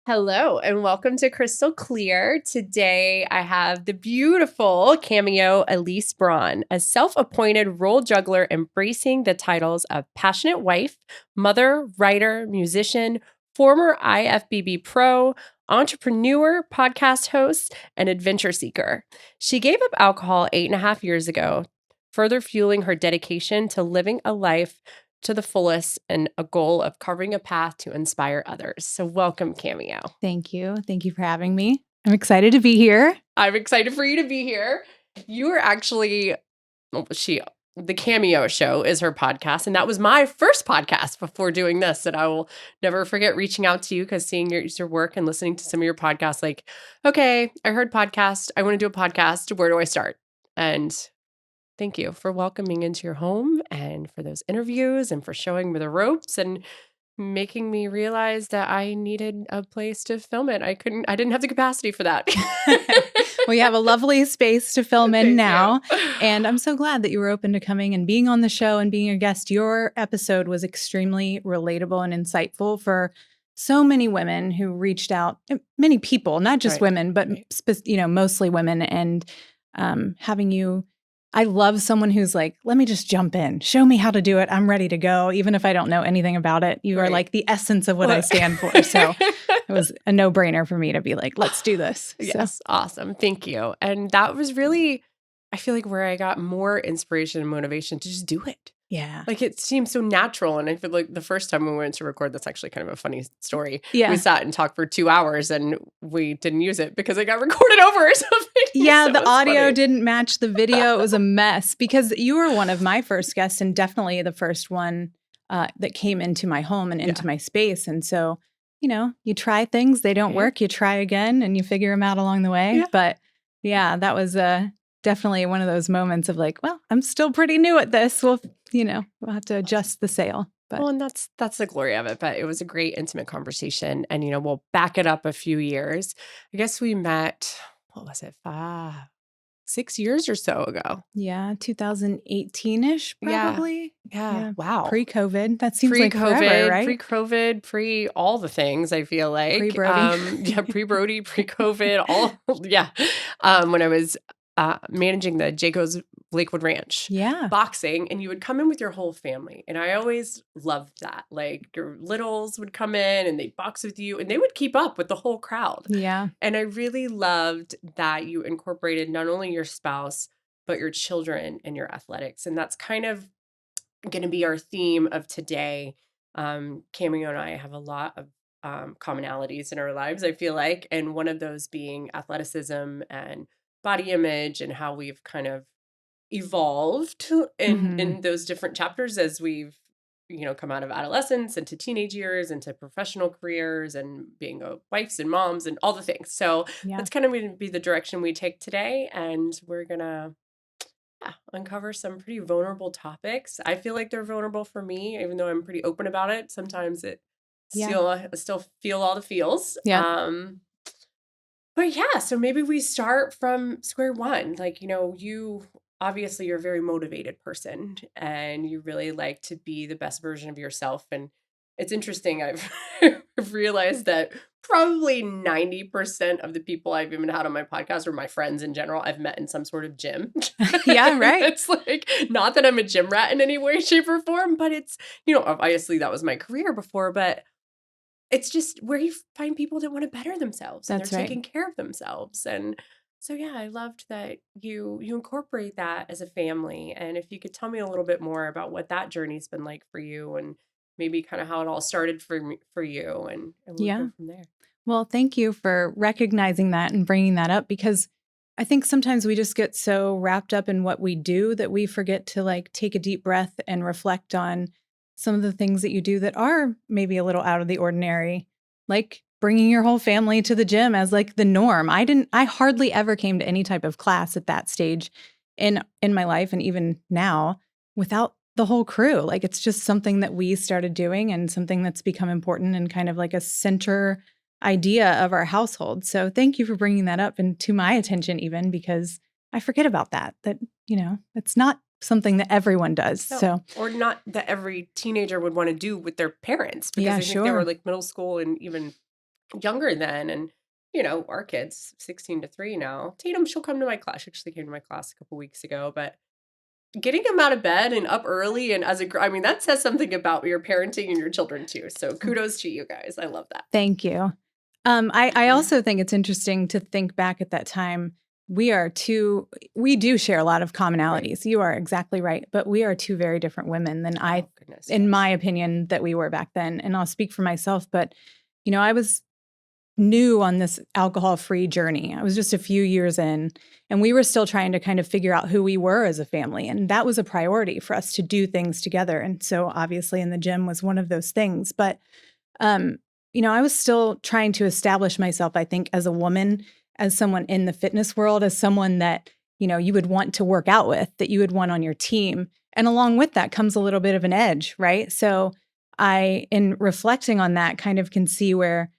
Hello and welcome to Crystal Clear. Today I have the beautiful Cameo Elyse Braun, a self-appointed role juggler embracing the titles of passionate wife, mother, writer, musician, former IFBB Pro, entrepreneur, podcast host, and adventure seeker. She gave up alcohol 8.5 years ago, further fueling her dedication to living a life to the fullest and a goal of carving a path to inspire others. So welcome, Cameo. Thank you. Thank you for having me. I'm excited to be here. I'm excited for you to be here. You are actually, the Cameo Show is her podcast. And that was my first podcast before doing this. And I will never forget reaching out to you because seeing your work and listening to some of your podcasts, like, okay, I heard podcast. I want to do a podcast. Where do I start? And thank you for welcoming into your home and for those interviews and for showing me the ropes and making me realize that I needed a place to film it. I didn't have the capacity for that. Well, you have a lovely space to film in now. You. And I'm so glad that you were open to coming and being on the show and being a guest. Your episode was extremely relatable and insightful for so many women who reached out, many people, not just women, but mostly women. And having you, I love someone who's like, let me just jump in. Show me how to do it. I'm ready to go. Even if I don't know anything about it, you are like the essence of what I stand for. So it was a no-brainer for me to be like, let's do this. Yes. Awesome. Thank you. And that was really, I feel like where I got more inspiration and motivation to just do it. Yeah. Like it seems so natural. And I feel like the first time we went to record, that's actually kind of a funny story. Yeah. We sat and talked for 2 hours and we didn't use it because it got recorded over or something. Yeah, So the audio funny. didn't match the video. It was a mess because you were one of my first guests and definitely the first one that came into my home and into my space. And so, you try things, they don't work, you try again and you figure them out along the way. Yeah. But yeah, that was definitely one of those moments of like, well, I'm still pretty new at this. We'll have to adjust the sail. But. Well, and that's the glory of it. But it was a great intimate conversation. And, we'll back it up a few years. I guess we met, what was it, 6 years or so ago. Yeah, 2018-ish probably. Yeah. Wow. Pre-COVID. That seems like forever, right? Pre-COVID, pre all the things, I feel like. Pre-Brody. Pre-Brody, pre-COVID, all, when I was managing the Jayco's Lakewood Ranch. Yeah. Boxing, and you would come in with your whole family. And I always loved that. Like your littles would come in and they'd box with you and they would keep up with the whole crowd. Yeah. And I really loved that you incorporated not only your spouse, but your children in your athletics. And that's kind of going to be our theme of today. Cameo and I have a lot of commonalities in our lives, I feel like. And one of those being athleticism and body image and how we've kind of evolved in those different chapters as we've come out of adolescence into teenage years into professional careers and being wives and moms and all the things. So that's kind of going to be the direction we take today, and we're gonna uncover some pretty vulnerable topics. I feel like they're vulnerable for me, even though I'm pretty open about it. Sometimes I still feel all the feels. But so maybe we start from square one. Like, you obviously you're a very motivated person and you really like to be the best version of yourself. And it's interesting. I've realized that probably 90% of the people I've even had on my podcast or my friends in general, I've met in some sort of gym. Yeah, right. It's like, not that I'm a gym rat in any way, shape, or form, but it's, obviously that was my career before, but it's just where you find people that want to better themselves and they're taking care of themselves. And so, I loved that you incorporate that as a family. And if you could tell me a little bit more about what that journey's been like for you and maybe kind of how it all started for you and we'll go from there. Well, thank you for recognizing that and bringing that up, because I think sometimes we just get so wrapped up in what we do that we forget to like take a deep breath and reflect on some of the things that you do that are maybe a little out of the ordinary, like bringing your whole family to the gym as like the norm. I hardly ever came to any type of class at that stage in my life. And even now without the whole crew, like it's just something that we started doing and something that's become important and kind of like a center idea of our household. So thank you for bringing that up and to my attention, even because I forget about that, it's not something that everyone does. No, so, or not that every teenager would want to do with their parents, because I think they were like middle school and even younger then. And, our kids, 16 to 3 now. Tatum, she'll come to my class. She actually came to my class a couple weeks ago, but getting them out of bed and up early and I mean, that says something about your parenting and your children too. So kudos to you guys. I love that. Thank you. I also think it's interesting to think back at that time. We do share a lot of commonalities. Right. You are exactly right. But we are two very different women than Oh, goodness, in yes. my opinion, that we were back then. And I'll speak for myself, but I was new on this alcohol-free journey. I was just a few years in, and we were still trying to kind of figure out who we were as a family. And that was a priority for us to do things together. And so obviously in the gym was one of those things. But I was still trying to establish myself, I think, as a woman, as someone in the fitness world, as someone that, you would want to work out with, that you would want on your team. And along with that comes a little bit of an edge, right? So in reflecting on that, kind of can see where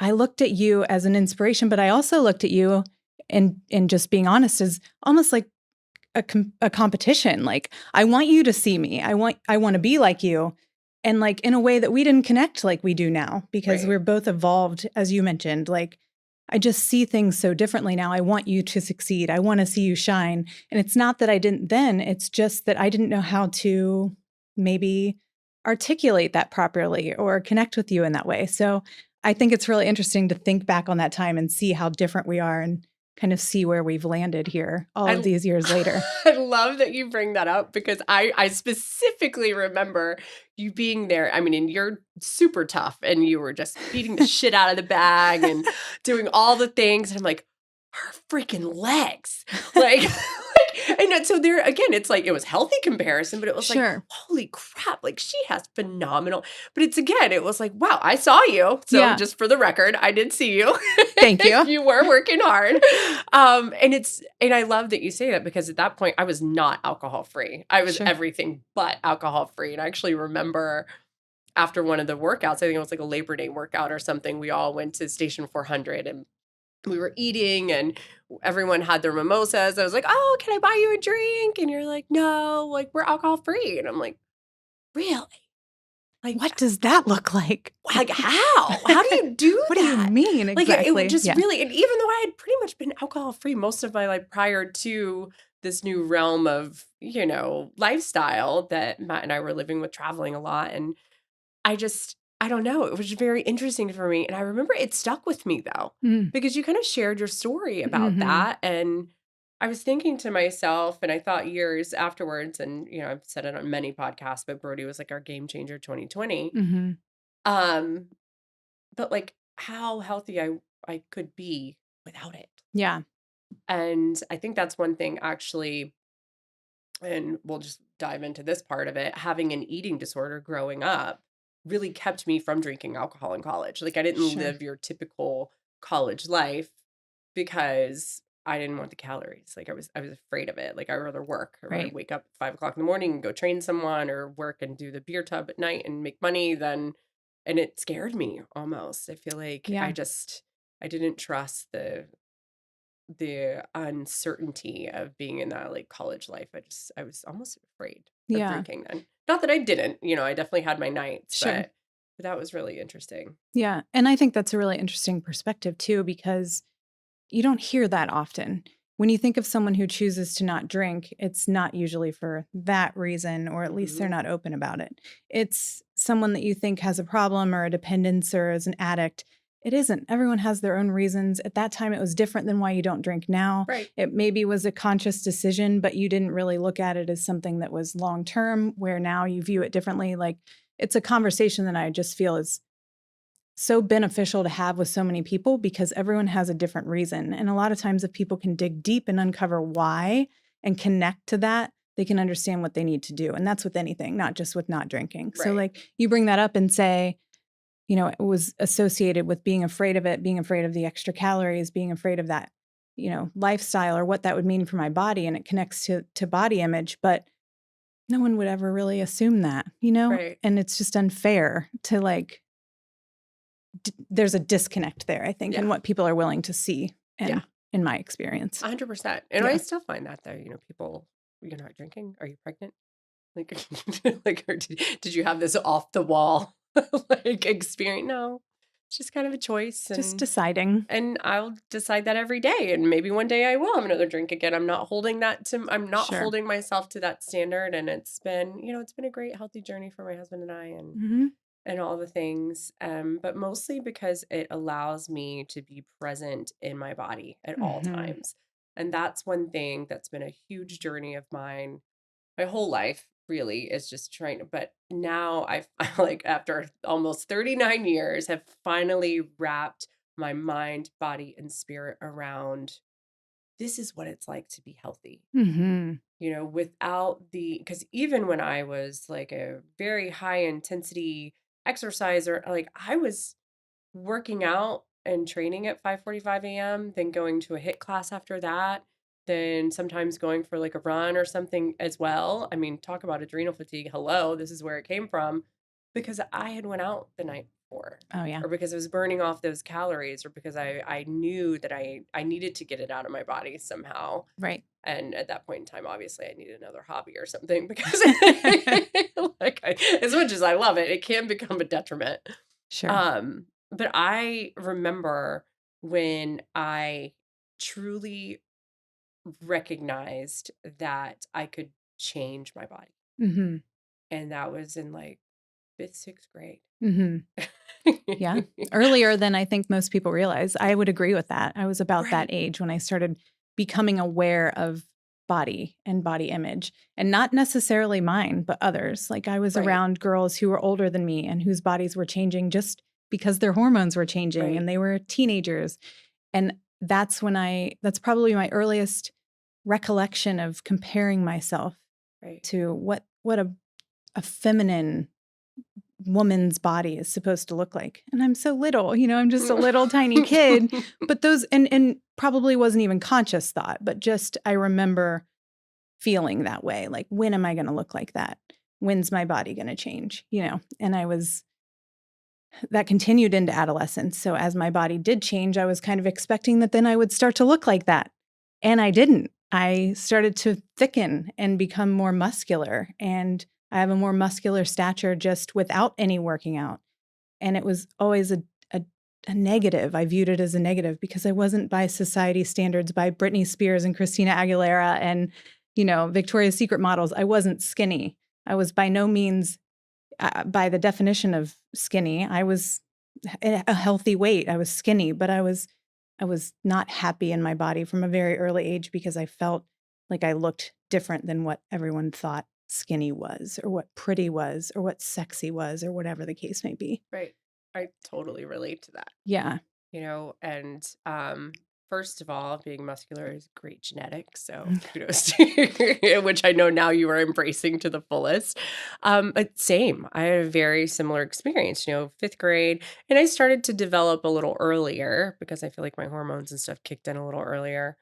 I looked at you as an inspiration, but I also looked at you and just being honest as almost like a competition. Like, I want you to see me. I want to be like you. And like in a way that we didn't connect like we do now, because Right. we're both evolved, as you mentioned. Like, I just see things so differently now. I want you to succeed. I want to see you shine. And it's not that I didn't then, it's just that I didn't know how to maybe articulate that properly or connect with you in that way. So I think it's really interesting to think back on that time and see how different we are and kind of see where we've landed here all of these years later. I love that you bring that up because I specifically remember you being there. I mean, and you're super tough and you were just beating the shit out of the bag and doing all the things. And I'm like, her freaking legs. Like, and so there again, it's like it was healthy comparison, but it was Sure. like, holy crap, like she has phenomenal. But it was like, wow, I saw you. So Yeah. just for the record, I did see you. Thank you. You were working hard. And I love that you say that because at that point I was not alcohol free. I was Sure. everything but alcohol free. And I actually remember after one of the workouts, I think it was like a Labor Day workout or something, we all went to Station 400 and we were eating and everyone had their mimosas. I was like, oh, can I buy you a drink? And you're like, no, like we're alcohol free. And I'm like, really? Like, What does that look like? Like how? How do you do What that? do you mean exactly? Like it just Yeah. really, and even though I had pretty much been alcohol free most of my life prior to this new realm of, lifestyle that Matt and I were living with, traveling a lot. And I don't know, it was very interesting for me. And I remember it stuck with me though, Mm. because you kind of shared your story about Mhm. that. And I was thinking to myself, and I thought years afterwards, and I've said it on many podcasts, but Brody was like our game changer 2020. Mhm. Um, but like how healthy I could be without it. Yeah. And I think that's one thing actually, and we'll just dive into this part of it. Having an eating disorder growing up really kept me from drinking alcohol in college. Like I didn't Sure. live your typical college life because I didn't want the calories. Like I was afraid of it. Like I'd rather work. I'd rather Right. wake up at 5 o'clock in the morning and go train someone or work and do the beer tub at night and make money than, and it scared me almost. I feel like Yeah. I didn't trust the uncertainty of being in that like college life. I was almost afraid of Yeah. drinking then. Not that I didn't, I definitely had my nights, Sure. but that was really interesting. Yeah. And I think that's a really interesting perspective too, because you don't hear that often. When you think of someone who chooses to not drink, it's not usually for that reason, or at least they're Mhm. not open about it. It's someone that you think has a problem or a dependence or is an addict. It isn't. Everyone has their own reasons. At that time, it was different than why you don't drink now. Right. It maybe was a conscious decision, but you didn't really look at it as something that was long term, where now you view it differently. Like, it's a conversation that I just feel is so beneficial to have with so many people because everyone has a different reason. And a lot of times, if people can dig deep and uncover why and connect to that, they can understand what they need to do. And that's with anything, not just with not drinking. So, Right. like, you bring that up and say, it was associated with being afraid of it, being afraid of the extra calories, being afraid of that, lifestyle or what that would mean for my body. And it connects to body image. But no one would ever really assume that, Right. And it's just unfair to like, there's a disconnect there, I think, in Yeah. what people are willing to see, and Yeah. in my experience. 100%. And Yeah. I still find that though, people, you're not drinking. Are you pregnant? Like, like, or did you have this off the wall like experience? No. It's just kind of a choice, Just deciding. and I'll decide that every day, and maybe one day I will have another drink again. I'm not Sure. holding myself to that standard, and it's been, it's been a great healthy journey for my husband and I, Hmm. and all the things. But mostly because it allows me to be present in my body at all Hmm. times. And that's one thing that's been a huge journey of mine my whole life, really, is just trying to, but now I like after almost 39 years have finally wrapped my mind, body, and spirit around this is what it's like to be healthy. Hmm. Without because even when I was like a very high intensity exerciser, like I was working out and training at 5:45 a.m., then going to a HIIT class after that, then sometimes going for like a run or something as well. I mean, talk about adrenal fatigue. Hello, this is where it came from because I had went out the night before Oh, yeah. or because I was burning off those calories or because I knew that I needed to get it out of my body somehow. Right. And at that point in time, obviously, I needed another hobby or something because as much as I love it, it can become a detriment. Sure. But I remember when I truly recognized that I could change my body. Hmm. And that was in like fifth, sixth grade. Hmm. Yeah. Earlier than I think most people realize. I would agree with that. I was about that Right. age when I started becoming aware of body and body image, and not necessarily mine, but others. Like I was Right. around girls who were older than me and whose bodies were changing just because their hormones were changing and Right. they were teenagers. And that's probably my earliest recollection of comparing myself Right. to what a feminine woman's body is supposed to look like. And I'm so little, I'm just a little tiny kid. But those and probably wasn't even conscious thought, but just I remember feeling that way. Like, when am I going to look like that? When's my body going to change? And that continued into adolescence. So as my body did change, I was kind of expecting that then I would start to look like that. And I didn't. I started to thicken and become more muscular. And I have a more muscular stature just without any working out. And it was always a negative. I viewed it as a negative because I wasn't by society standards, by Britney Spears and Christina Aguilera and, Victoria's Secret models. I wasn't skinny. I was by no means, by the definition of skinny, I was a healthy weight. I was skinny, but I was not happy in my body from a very early age because I felt like I looked different than what everyone thought skinny was or what pretty was or what sexy was or whatever the case may be. Right. I totally relate to that. Yeah. And first of all, being muscular is great genetics, so kudos to you, which I know now you are embracing to the fullest. But same, I had a very similar experience, fifth grade, and I started to develop a little earlier because I feel like my hormones and stuff kicked in a little earlier,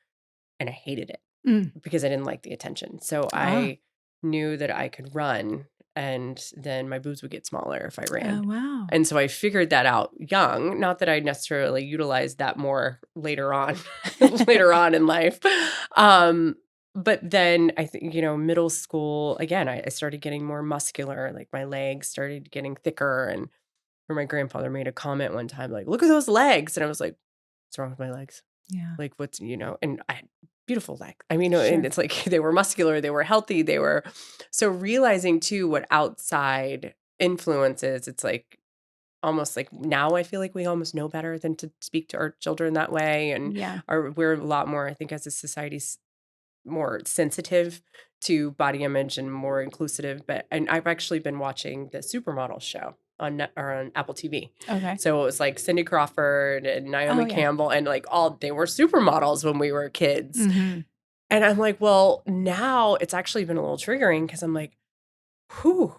and I hated it Mm. because I didn't like the attention. So Ah. I knew that I could run and then my boobs would get smaller if I ran. Oh, wow. And so I figured that out young, not that I necessarily utilized that more later on later on in life. Um but then I think, middle school, again, I started getting more muscular, like my legs started getting thicker and or my grandfather made a comment one time like, "Look at those legs." And I was like, "What's wrong with my legs?" Yeah. Like, and I had beautiful legs. I mean, and Sure. it's like they were muscular, they were healthy, they were so realizing too what outside influences, it's like almost like now I feel like we almost know better than to speak to our children that way. And Yeah. we're a lot more, I think, as a society, more sensitive to body image and more inclusive. And I've actually been watching the Supermodel show or on Apple TV. Okay. So it was like Cindy Crawford and Oh, Naomi yeah. Campbell and like they were supermodels when we were kids. Mhm. And I'm like, well, now it's actually been a little triggering because I'm like, whew.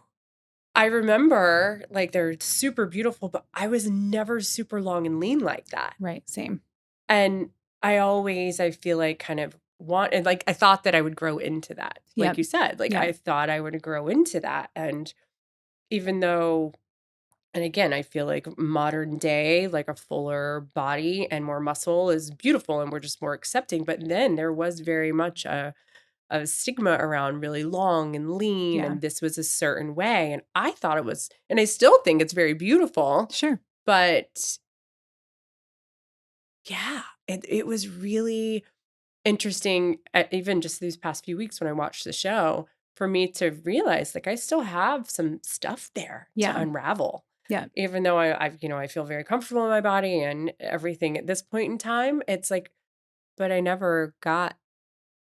I remember like they're super beautiful, but I was never super long and lean like that. Right. Same. And I feel like kind of and like I thought that I would grow into that. Like Yep. you said, like Yep. I thought I would grow into that. And even though, and again, I feel like modern day, like a fuller body and more muscle is beautiful and we're just more accepting. But then there was very much a stigma around really long and lean, Yeah. and this was a certain way. And I thought it was, and I still think it's very beautiful, Sure. but Yeah, it was really interesting, even just these past few weeks when I watched the show, for me to realize, like, I still have some stuff there to Yeah. unravel. Yeah. Even though I feel very comfortable in my body and everything at this point in time, it's like, but I never got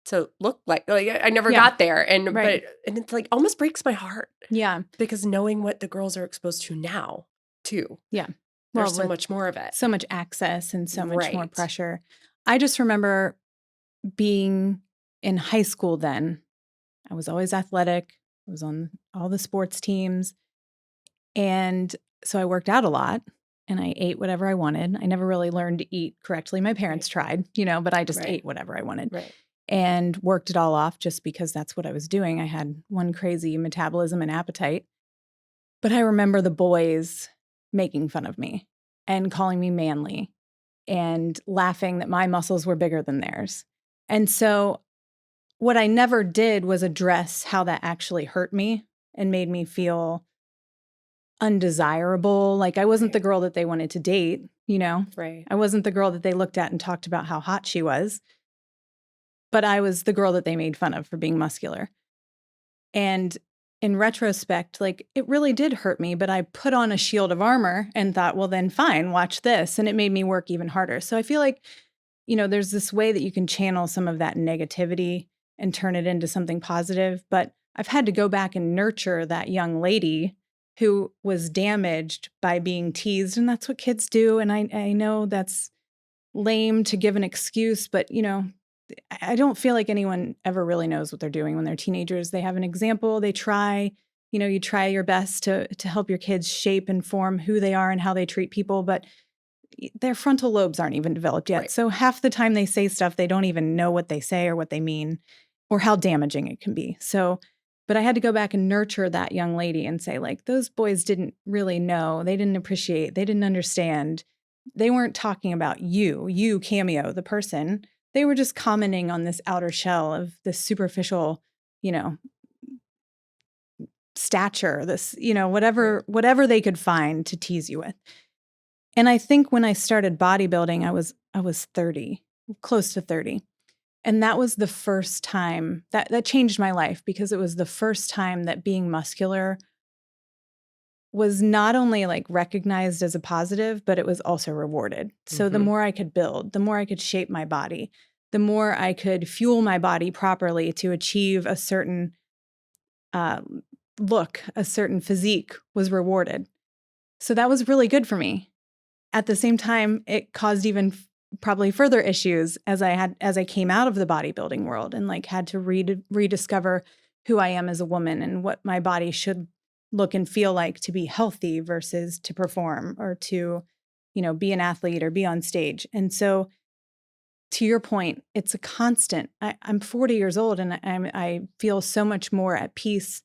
to look like I never Yeah. got there, and Right. it's like almost breaks my heart Yeah. because knowing what the girls are exposed to now, too, Yeah. Well, there's so with much more of it. so much access and so much more Right. pressure. I just remember being in high school then. I was always athletic. I was on all the sports teams. And so I worked out a lot and I ate whatever I wanted. I never really learned to eat correctly. My parents Right. tried, but I just Right. ate whatever I wanted Right. and worked it all off just because that's what I was doing. I had one crazy metabolism and appetite. But I remember the boys making fun of me and calling me manly and laughing that my muscles were bigger than theirs. And so what I never did was address how that actually hurt me and made me feel undesirable. Like I wasn't the Right. girl that they wanted to date, Right. I wasn't the girl that they looked at and talked about how hot she was, but I was the girl that they made fun of for being muscular. And in retrospect, like it really did hurt me, but I put on a shield of armor and thought, well, then fine, watch this. And it made me work even harder. So I feel like, there's this way that you can channel some of that negativity and turn it into something positive. But I've had to go back and nurture that young lady who was damaged by being teased. And that's what kids do. And I know that's lame to give an excuse, but, I don't feel like anyone ever really knows what they're doing when they're teenagers. They have an example, they try, you try your best to help your kids shape and form who they are and how they treat people, but their frontal lobes aren't even developed yet. Right. So half the time they say stuff, they don't even know what they say or what they mean or how damaging it can be. So, but I had to go back and nurture that young lady and say, like, those boys didn't really know. They didn't appreciate. They didn't understand. They weren't talking about you, Cameo, the person. They were just commenting on this outer shell of this superficial, you know, stature, this, Right. whatever they could find to tease you with. And I think when I started bodybuilding, I was 30, close to 30. And that was the first time that changed my life because it was the first time that being muscular was not only like recognized as a positive, but it was also rewarded. So the Mhm. more I could build, the more I could shape my body, the more I could fuel my body properly to achieve a certain uh, look, a certain physique was rewarded. So that was really good for me. At the same time, it caused even probably further issues as I came out of the bodybuilding world and like had to rediscover who I am as a woman and what my body should look and feel like to be healthy versus to perform or to, be an athlete or be on stage. And so to your point, it's a constant. I'm 40 years old and I feel so much more at peace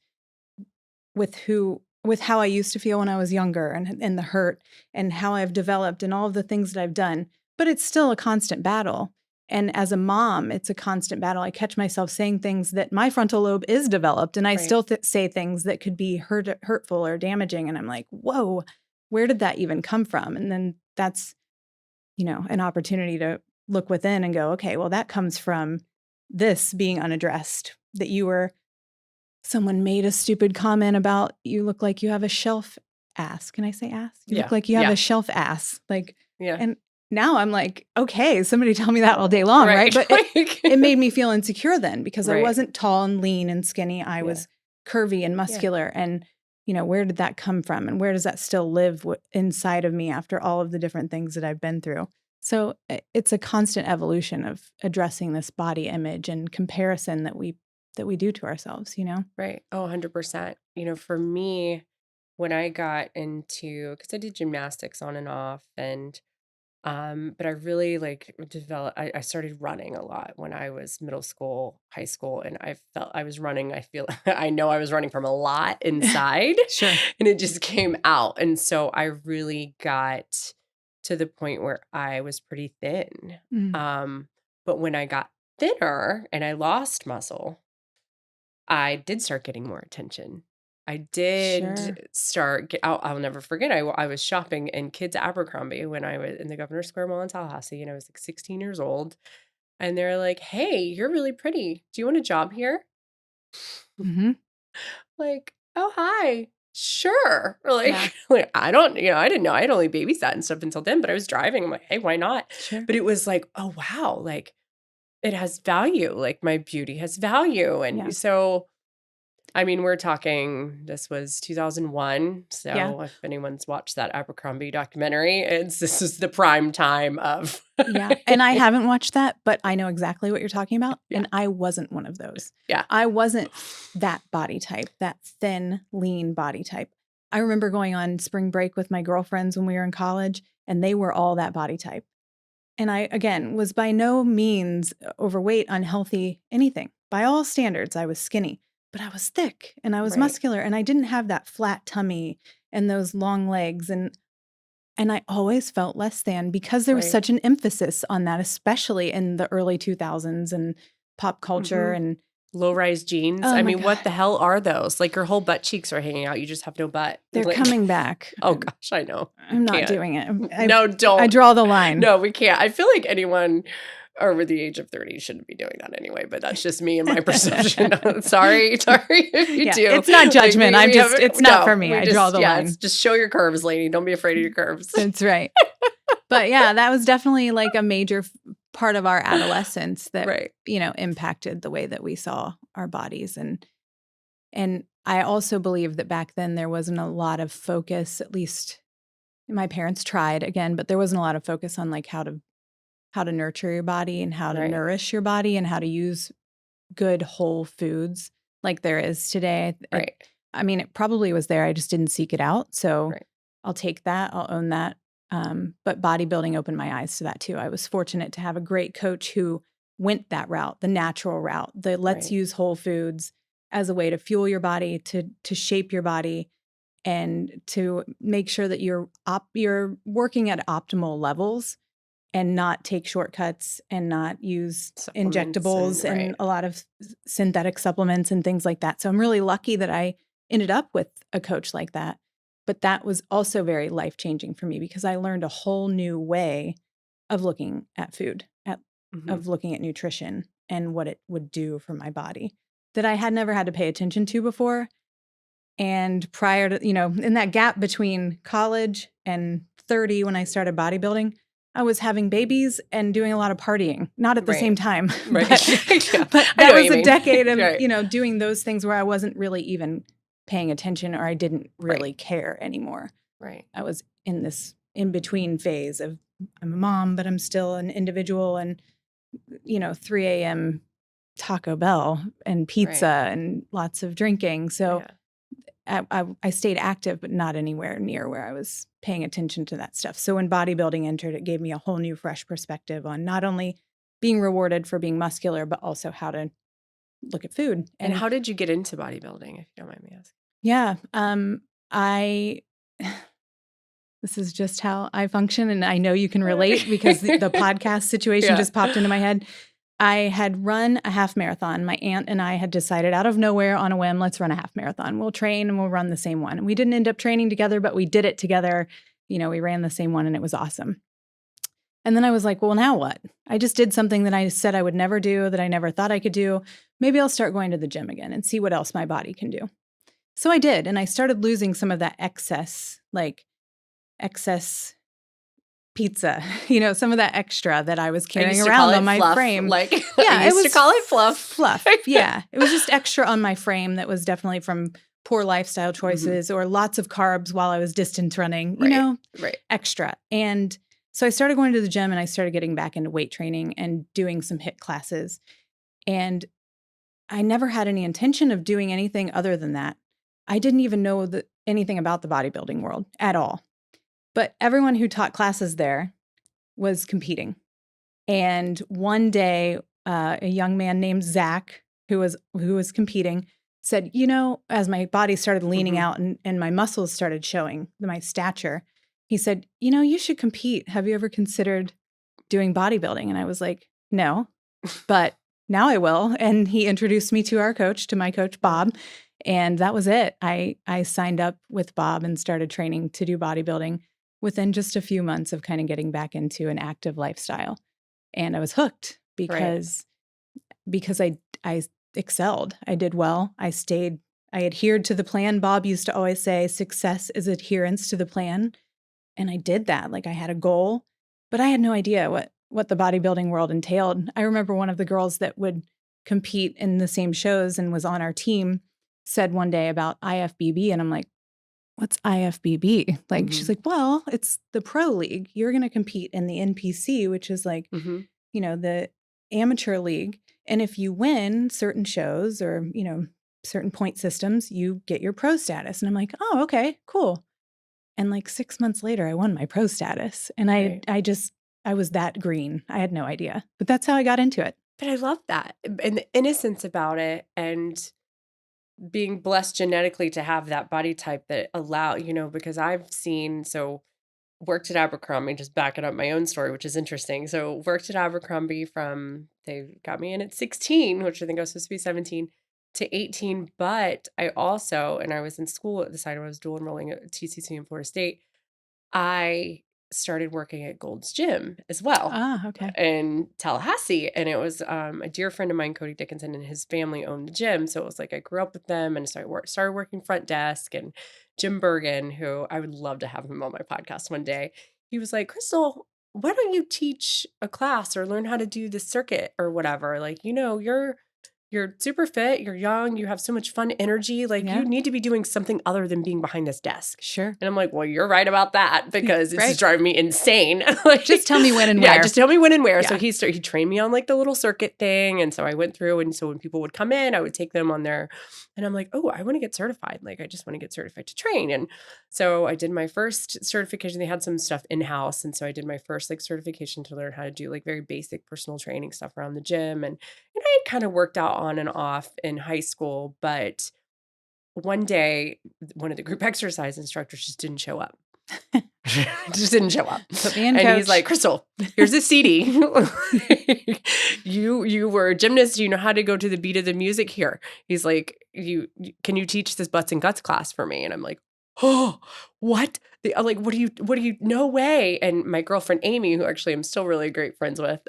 with how I used to feel when I was younger and the hurt and how I've developed and all of the things that I've done. But it's still a constant battle. And as a mom, it's a constant battle. I catch myself saying things that my frontal lobe is developed, and I Right. still say things that could be hurtful or damaging. And I'm like, whoa, where did that even come from? And then that's, an opportunity to look within and go, okay, well, that comes from this being unaddressed, that you were someone made a stupid comment about you look like you have a shelf ass. Can I say ass? You look Yeah. like you have Yeah. a shelf ass. Like, Yeah. and now I'm like, okay, somebody tell me that all day long, right? Right. But it made me feel insecure then because I Right. wasn't tall and lean and skinny. I Yeah. was curvy and Yeah. muscular. And, where did that come from? And where does that still live inside of me after all of the different things that I've been through? So it's a constant evolution of addressing this body image and comparison that we do to ourselves, Right. Oh, 100%. For me, when I got into, because I did gymnastics on and off, and but I really like developed. I started running a lot when I was middle school, high school, and I felt I was running. I feel I know I was running from a lot inside, Sure. and it just came out. And so I really got to the point where I was pretty thin. Mm. But when I got thinner and I lost muscle, I did start getting more attention. I did Sure. start, I'll never forget, I was shopping in kids Abercrombie when I was in the Governor Square Mall in Tallahassee, and I was like 16 years old. And they're like, "Hey, you're really pretty. Do you want a job here?" Hmm. Like, "Oh, hi. Sure." Or Yeah. like I don't, I didn't know. I had only babysat and stuff until then, but I was driving. I'm like, "Hey, why not?" Sure. But it was like, "Oh, wow. Like it has value. Like my beauty has value." Yeah. And so, I mean, we're talking, this was 2001. Yeah. So if anyone's watched that Abercrombie documentary, this is the prime time of, Yeah. And I haven't watched that, but I know exactly what you're talking about. yeah, And I wasn't one of those. yeah, I wasn't that body type, that thin, lean body type. I remember going on spring break with my girlfriends when we were in college, and they were all that body type. And I, again, was by no means overweight, unhealthy, anything. By all standards, I was skinny, but I was thick and I was right, muscular, and I didn't have that flat tummy and those long legs. And I always felt less than because there was right. such an emphasis on that, especially in the early 2000s and pop culture. Hmm. And Low-rise jeans. oh I my mean, what God, the hell are those? Like your whole butt cheeks are hanging out. You just have no butt. they're Like, coming back. oh gosh, I know. I'm not Can't. doing it. No, I don't. draw the line. No, we can't. I feel like anyone over the age of 30 shouldn't be doing that anyway, but that's just me and my perception. Sorry if you Yeah, do. it's not Like, judgment. I'm just, have, it's not no, for me. we I draw the line. just show your curves, lady. Don't be afraid of your curves. That's right. But yeah, that was definitely like a major part of our adolescence that, Right. Impacted the way that we saw our bodies. And I also believe that back then there wasn't a lot of focus, at least my parents tried again, but there wasn't a lot of focus on like how to nurture your body and how to Right. nourish your body and how to use good whole foods like there is today. Right. I mean, it probably was there. I just didn't seek it out. So Right. I'll take that. I'll own that. But bodybuilding opened my eyes to that too. I was fortunate to have a great coach who went that route, the natural route, the let's Right. use whole foods as a way to fuel your body, to shape your body, and to make sure that you're working at optimal levels and not take shortcuts and not use Supplements injectables and and right. a lot of synthetic supplements and things like that. So I'm really lucky that I ended up with a coach like that. But that was also very life-changing for me because I learned a whole new way of looking at food, Mhm. of looking at nutrition and what it would do for my body that I had never had to pay attention to before. And prior to, in that gap between college and 30, when I started bodybuilding, I was having babies and doing a lot of partying, not at the Right. same time, Right. Yeah. but I that know what was you a mean. decade of, Right. doing those things where I wasn't really even paying attention or I didn't Right. really care anymore. Right. I was in this in between phase of I'm a mom, but I'm still an individual, and 3 a.m. Taco Bell and pizza Right. and lots of drinking. So Yeah. I stayed active, but not anywhere near where I was paying attention to that stuff. So when bodybuilding entered, it gave me a whole new, fresh perspective on not only being rewarded for being muscular, but also how to look at food. And how did you get into bodybuilding, if you don't mind me asking? Yeah, I this is just how I function, and I know you can relate because the podcast situation Yeah. just popped into my head. I had run a half marathon. My aunt and I had decided out of nowhere on a whim, let's run a half marathon. We'll train and we'll run the same one. And we didn't end up training together, but we did it together. We ran the same one and it was awesome. And then I was like, well, now what? I just did something that I said I would never do, that I never thought I could do. Maybe I'll start going to the gym again and see what else my body can do. So I did. And I started losing some of that excess pizza, some of that extra that I was carrying around on my fluff, frame. Like, Yeah, I used to call it fluff. Fluff. Yeah. It was just extra on my frame that was definitely from poor lifestyle choices or lots of carbs while I was distance running, Right. extra. And so I started going to the gym and I started getting back into weight training and doing some HIIT classes. And I never had any intention of doing anything other than that. I didn't even know anything about the bodybuilding world at all. But everyone who taught classes there was competing. And one day, a young man named Zach, who was competing, said, as my body started leaning out and my muscles started showing, my stature, he said, you should compete. Have you ever considered doing bodybuilding? And I was like, no, but now I will. And he introduced me to my coach, Bob. And that was it. I signed up with Bob and started training to do bodybuilding within just a few months of kind of getting back into an active lifestyle. And I was hooked Right. because I excelled. I did well. I adhered to the plan. Bob used to always say success is adherence to the plan. And I did that. Like I had a goal, but I had no idea what the bodybuilding world entailed. I remember one of the girls that would compete in the same shows and was on our team said one day about IFBB, and I'm like, what's IFBB? Like she's Mhm. like, well, it's the pro league. You're going to compete in the NPC, which is like, Mhm. the amateur league. And if you win certain shows or, certain point systems, you get your pro status. And I'm like, oh, okay, cool. And like 6 months later, I won my pro status. And Right. I was that green. I had no idea. But that's how I got into it. But I love that and the innocence about it and being blessed genetically to have that body type that because I've seen worked at Abercrombie, just backing up my own story, which is interesting. So worked at Abercrombie they got me in at 16, which I think I was supposed to be 17 to 18. But and I was in school at the time, I was dual enrolling at TCC in Florida State. I started working at Gold's Gym as well Ah, okay. in Tallahassee. And it was a dear friend of mine, Cody Dickinson, and his family owned the gym. So it was like I grew up with them and started working front desk. And Jim Bergen, who I would love to have him on my podcast one day, he was like, Crystal, why don't you teach a class or learn how to do the circuit or whatever? Like, you're super fit, you're young, you have so much fun energy. Like, you Yeah, need to be doing something other than being behind this desk. sure. And I'm like, well, you're right about that because this is Right. driving me insane. Like, Just tell me when and yeah, where. just tell me when and where. So Yeah. he trained me on like the little circuit thing. And so I went through. And so when people would come in, I would take them on their, and I'm like, oh, I want to get certified. Like, I just want to get certified to train. And so I did my first certification. They had some stuff in-house. And so I did my first like certification to learn how to do like very basic personal training stuff around the gym. And I had kind of worked out on and off in high school, but one day, one of the group exercise instructors just didn't show up. Just didn't show up. Put me in, And he's coach. like, Crystal, here's a CD. You were a gymnast. You know how to go to the beat of the music here. He's like, can you teach this butts and guts class for me? And I'm like, oh, what? I'm like, what do you, no way. And my girlfriend, Amy, who actually I'm still really great friends with,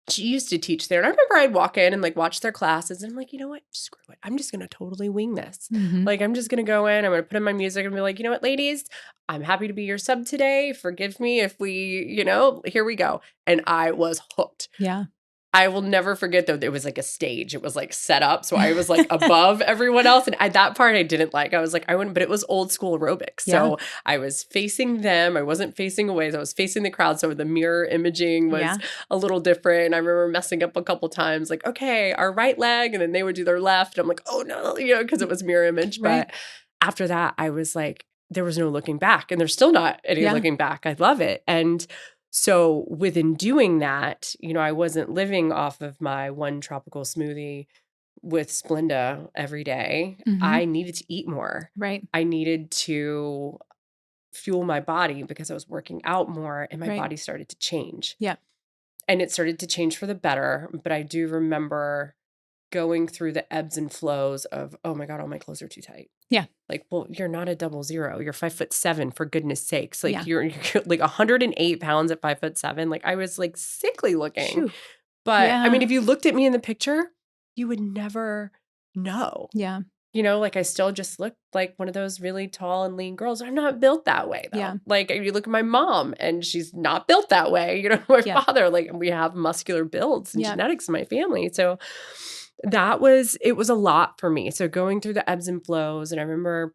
she used to teach there. And I remember I'd walk in and like watch their classes. And I'm like, you know what? Screw it. I'm just going to totally wing this. Mhm. Like, I'm just going to go in. I'm going to put in my music and be like, you know what, ladies, I'm happy to be your sub today. Forgive me if here we go. And I was hooked. Yeah. I will never forget though, there was like a stage. It was like set up. So I was like above everyone else. And that part I didn't like. I was like, I wouldn't, but it was old school aerobics. Yeah. So I was facing them. I wasn't facing away. So I was facing the crowd. So the mirror imaging was Yeah. a little different. I remember messing up a couple times, like, okay, our right leg. And then they would do their left. I'm like, oh no, because it was mirror image. Right. But after that, I was like, there was no looking back. And there's still not any Yeah. looking back. I love it. And so within doing that, I wasn't living off of my one tropical smoothie with Splenda every day. Mhm. I needed to eat more. Right. I needed to fuel my body because I was working out more and my Right. body started to change. Yeah. And it started to change for the better. But I do remember going through the ebbs and flows of, oh my God, all my clothes are too tight. Yeah. Like, well, you're not a 00. You're 5'7", for goodness sakes. Like Yeah. you're like 108 pounds at 5'7". Like I was like sickly looking. Phew. But I mean, Yeah. if you looked at me in the picture, you would never know. Yeah. Like I still just look like one of those really tall and lean girls. I'm not built that way though. Yeah. Like you look at my mom and she's not built that way. My Yeah. father, like we have muscular builds and Yeah. genetics in my family. So it was a lot for me. So going through the ebbs and flows. And I remember,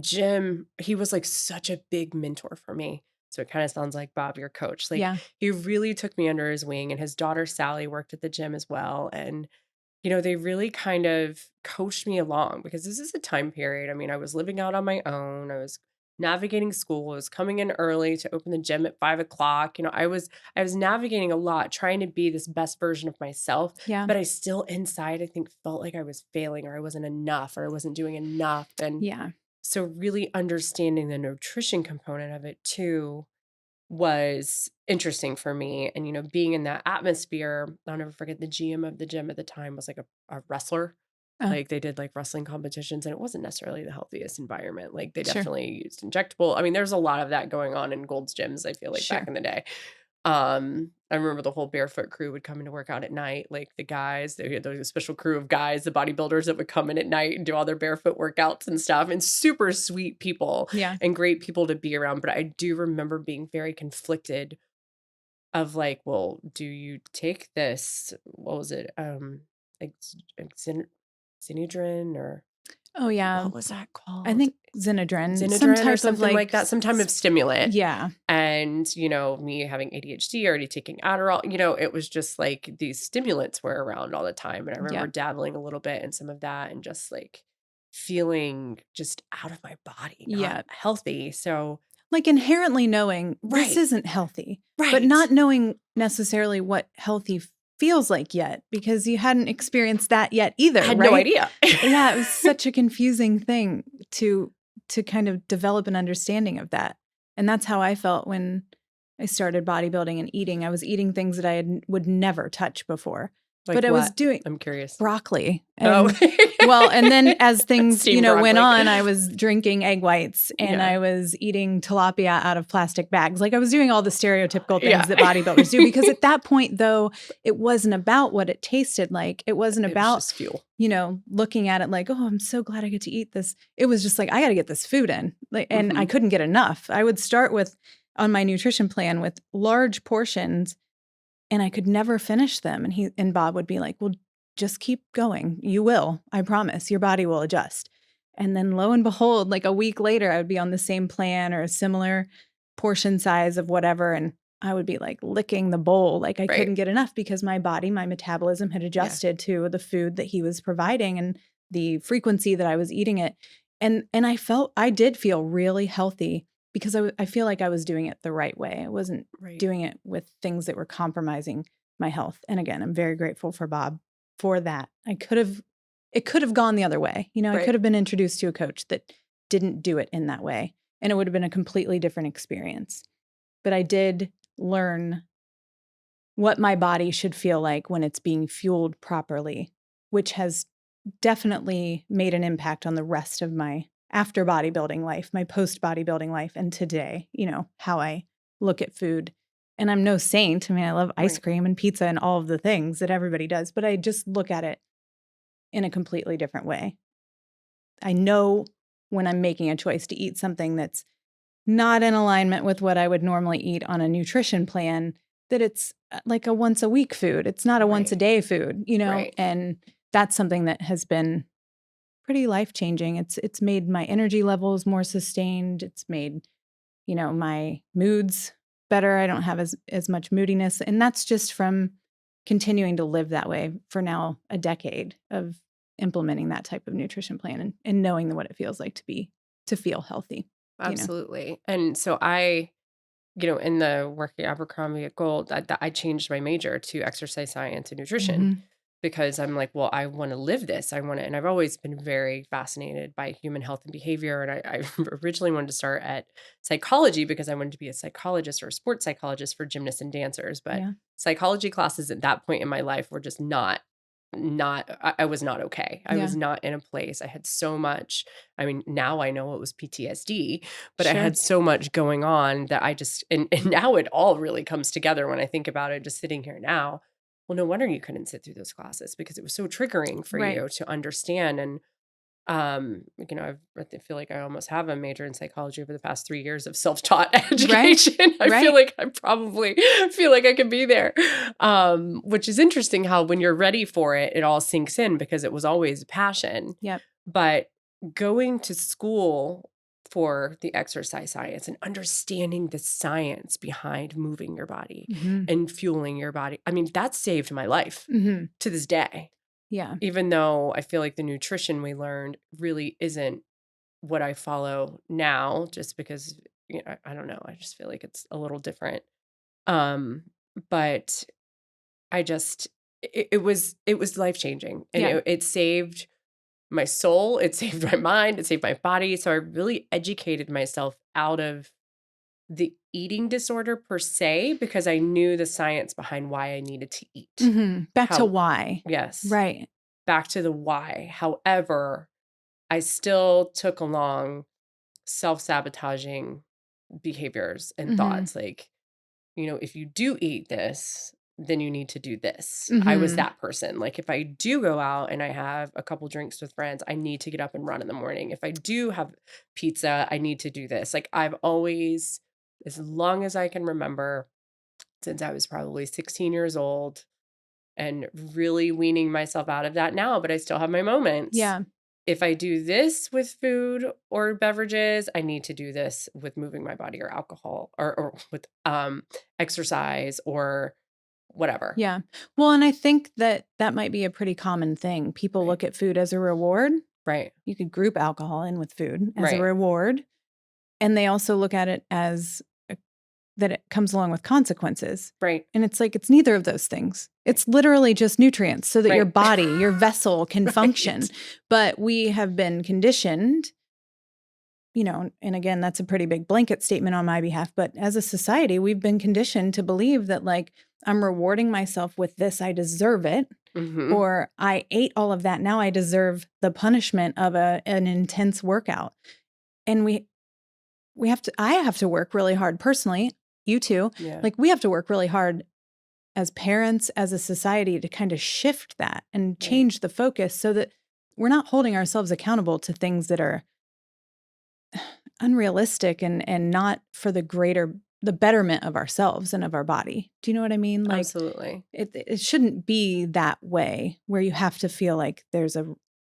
Jim, he was like such a big mentor for me. So it kind of sounds like Bob, your coach. Like Yeah. he really took me under his wing, and his daughter Sally worked at the gym as well. And they really kind of coached me along because this is a time period. I mean, I was living out on my own. I was navigating school. I was coming in early to open the gym at 5 o'clock. I was navigating a lot, trying to be this best version of myself. Yeah. But I still inside, I think, felt like I was failing or I wasn't enough or I wasn't doing enough. And Yeah. so really understanding the nutrition component of it too was interesting for me. And, being in that atmosphere, I'll never forget the GM of the gym at the time was like a wrestler. Oh, Like they did like wrestling competitions and it wasn't necessarily the healthiest environment. Like they sure. definitely used injectable. I mean, there's a lot of that going on in Gold's gyms, I feel like back Sure. in the day. I remember the whole barefoot crew would come in to work out at night. Like the guys, they had a special crew of guys, the bodybuilders that would come in at night and do all their barefoot workouts and stuff. And super sweet people Yeah. and great people to be around. But I do remember being very conflicted of like, well, do you take this? What was it? Xenodrin or Oh, yeah. what was that I called? think Zinedrin, some Xenodrin or type of something like, like that, some type of stimulant. yeah. And, me having ADHD, already taking Adderall, it was just like these stimulants were around all the time. And I remember Yeah. dabbling a little bit in some of that and just like feeling just out of my body, not Yeah. healthy. So, Like inherently knowing this right, isn't healthy, but right. not knowing necessarily what healthy feels like yet because you hadn't experienced that yet either, I had no right? idea. Yeah, it was such a confusing thing to kind of develop an understanding of that. And that's how I felt when I started bodybuilding and eating. I was eating things that would never touch before. Like But I was what? doing I'm curious. broccoli. Oh, And well, and then as things, steamed went broccoli. on, I was drinking egg whites and Yeah. I was eating tilapia out of plastic bags. Like I was doing all the stereotypical things Yeah. that bodybuilders do. Because at that point, though, it wasn't about what it tasted like. It wasn't It was about, just fuel. looking at it like, oh, I'm so glad I get to eat this. It was just like, I got to get this food in. Like, and I Mhm. couldn't get enough. I would start on my nutrition plan with large portions and I could never finish them. And Bob would be like, well, just keep going. You will. I promise. Your body will adjust. And then lo and behold, like a week later, I would be on the same plan or a similar portion size of whatever. And I would be like licking the bowl. Like I Right. couldn't get enough because my body, my metabolism had adjusted to the food that he was providing and the frequency that I was eating it. And I did feel really healthy because I feel like I was doing it the right way. I wasn't Right. doing it with things that were compromising my health. And again, I'm very grateful for Bob for that. It could have gone the other way. I Right. could have been introduced to a coach that didn't do it in that way, and it would have been a completely different experience. But I did learn what my body should feel like when it's being fueled properly, which has definitely made an impact on the rest of my after bodybuilding life, my post bodybuilding life, and today, how I look at food. And I'm no saint. I mean, I love ice Right. cream and pizza and all of the things that everybody does, but I just look at it in a completely different way. I know when I'm making a choice to eat something that's not in alignment with what I would normally eat on a nutrition plan, that it's like a once a week food. It's not a once a Right. day food, Right. and that's something that has been pretty life-changing. It's made my energy levels more sustained. It's made, my moods better. I don't have as much moodiness. And that's just from continuing to live that way for now a decade of implementing that type of nutrition plan and knowing what it feels like to feel healthy. Absolutely. And so I, in the working Abercrombie at Gold, I changed my major to exercise science and nutrition Mhm. because I'm like, well, I want to live this. And I've always been very fascinated by human health and behavior. And I originally wanted to start at psychology because I wanted to be a psychologist or a sports psychologist for gymnasts and dancers. But Yeah. psychology classes at that point in my life were just I was not okay. I Yeah. was not in a place. I had so much. I mean, now I know it was PTSD, but I Sure. had so much going on that I just, and now it all really comes together when I think about it, just sitting here now. Well, no wonder you couldn't sit through those classes because it was so triggering for Right. you to understand. And, I feel like I almost have a major in psychology over the past 3 years of self-taught education. I feel Right. like I probably feel like I could be there. Which is interesting how when you're ready for it, it all sinks in because it was always a passion. Yep. But going to school for the exercise science and understanding the science behind moving your body Mhm. and fueling your body, I mean, that saved my life Mhm. to this day. Yeah. Even though I feel like the nutrition we learned really isn't what I follow now, just because, I don't know. I just feel like it's a little different. Um, but I just, it was life changing, and Yeah. it saved my soul, it saved my mind, it saved my body. So I really educated myself out of the eating disorder per se because I knew the science behind why I needed to eat. Mhm. Back to How, why. yes, Right. back to the why. However, I still took along self-sabotaging behaviors and Mhm. thoughts like, if you do eat this, then you need to do this. I was Mhm. that person. Like if I do go out and I have a couple drinks with friends, I need to get up and run in the morning. If I do have pizza, I need to do this. Like I've always, as long as I can remember, since I was probably 16 years old, and really weaning myself out of that now, but I still have my moments. Yeah. If I do this with food or beverages, I need to do this with moving my body or alcohol or with exercise or whatever. Yeah. Well, and I think that that might be a pretty common thing. People Right. look at food as a reward. Right. You could group alcohol in with food as a Right. reward. And they also look at it as that it comes along with consequences. Right. And it's like, it's neither of those things. It's literally just nutrients so that your Right. body, your vessel can function. Right. But we have been conditioned, and again, that's a pretty big blanket statement on my behalf. But as a society, we've been conditioned to believe that like, I'm rewarding myself with this, I deserve it. Mm-hmm. Or I ate all of that, now I deserve the punishment of an intense workout. And I have to work really hard personally, you too. Yeah. Like we have to work really hard as parents, as a society to kind of shift that and Right. change the focus so that we're not holding ourselves accountable to things that are unrealistic and not for the betterment of ourselves and of our body. Do you know what I mean? Like Absolutely. it shouldn't be that way where you have to feel like there's a